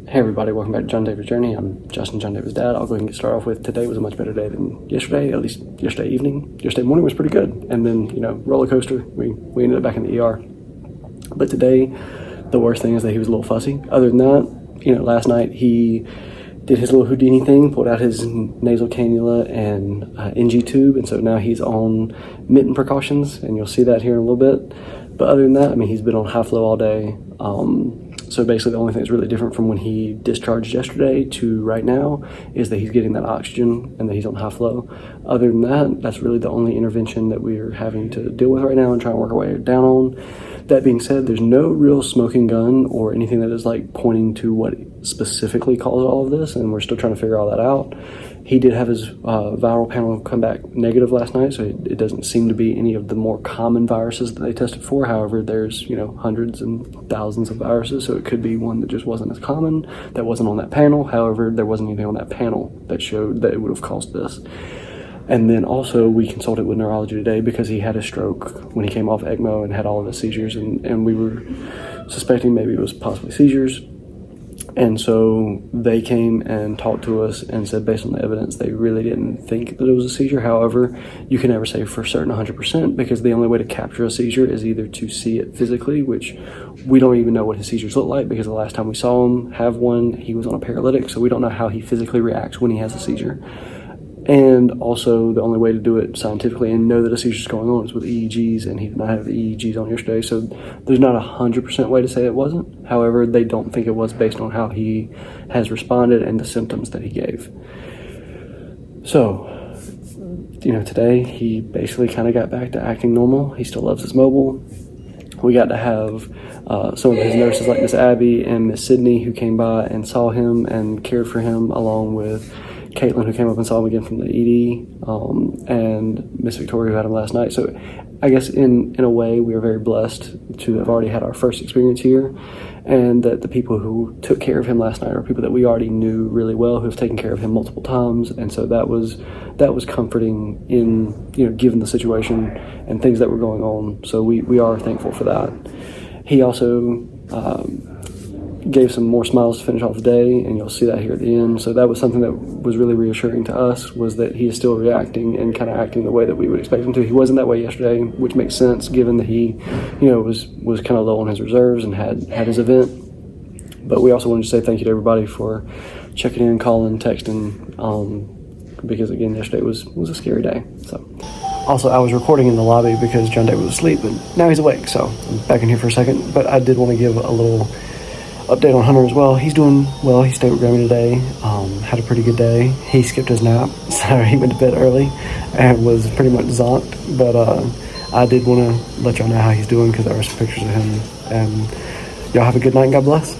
Hey everybody, welcome back to Jon David's Journey. I'm Justin, Jon David's dad. I'll go ahead and get started off with today was a much better day than yesterday, at least yesterday evening. Yesterday morning was pretty good, and then, roller coaster, we ended up back in the ER. But today, the worst thing is that he was a little fussy. Other than that, last night he did his little Houdini thing, pulled out his nasal cannula and NG tube, and so now he's on mitten precautions, and you'll see that here in a little bit. But other than that, he's been on high flow all day. So basically the only thing that's really different from when he discharged yesterday to right now is that he's getting that oxygen and that he's on high flow. Other than that, that's really the only intervention that we're having to deal with right now and try and work our way down on. That being said, there's no real smoking gun or anything that is pointing to what specifically caused all of this, and we're still trying to figure all that out. He did have his viral panel come back negative last night, so it doesn't seem to be any of the more common viruses that they tested for. However, there's hundreds and thousands of viruses, so it could be one that just wasn't as common, that wasn't on that panel. However, there wasn't anything on that panel that showed that it would have caused this. And then also we consulted with neurology today because he had a stroke when he came off ECMO and had all of his seizures, and we were suspecting maybe it was possibly seizures. And so they came and talked to us and said, based on the evidence, they really didn't think that it was a seizure. However, you can never say for certain 100% because the only way to capture a seizure is either to see it physically, which we don't even know what his seizures look like because the last time we saw him have one, he was on a paralytic, so we don't know how he physically reacts when he has a seizure. And also the only way to do it scientifically and know that a seizure is going on is with EEGs, and he did not have the EEGs on yesterday, so there's not 100% way to say it wasn't. However, they don't think it was based on how he has responded and the symptoms that he gave. So, today he basically kind of got back to acting normal. He still loves his mobile. We got to have some of his nurses like Miss Abby and Miss Sydney who came by and saw him and cared for him, along with Caitlin, who came up and saw him again from the ED, and Miss Victoria, who had him last night. So I guess in a way, we are very blessed to have already had our first experience here, and that the people who took care of him last night are people that we already knew really well, who have taken care of him multiple times. And so that was comforting in, given the situation and things that were going on. So we are thankful for that. He also gave some more smiles to finish off the day, and you'll see that here at the end. So that was something that was really reassuring to us, was that he is still reacting and kind of acting the way that we would expect him to. He wasn't that way yesterday, which makes sense given that he, was kind of low on his reserves and had his event. But we also wanted to say thank you to everybody for checking in, calling, texting, because again, yesterday was a scary day. So also, I was recording in the lobby because Jon David was asleep, but now he's awake, so I'm back in here for a second. But I did want to give a little update on Hunter as well. He's doing well. He stayed with Grammy today, had a pretty good day. He skipped his nap, so he went to bed early and was pretty much zonked. But I did want to let y'all know how he's doing because there are some pictures of him. And y'all have a good night and God bless.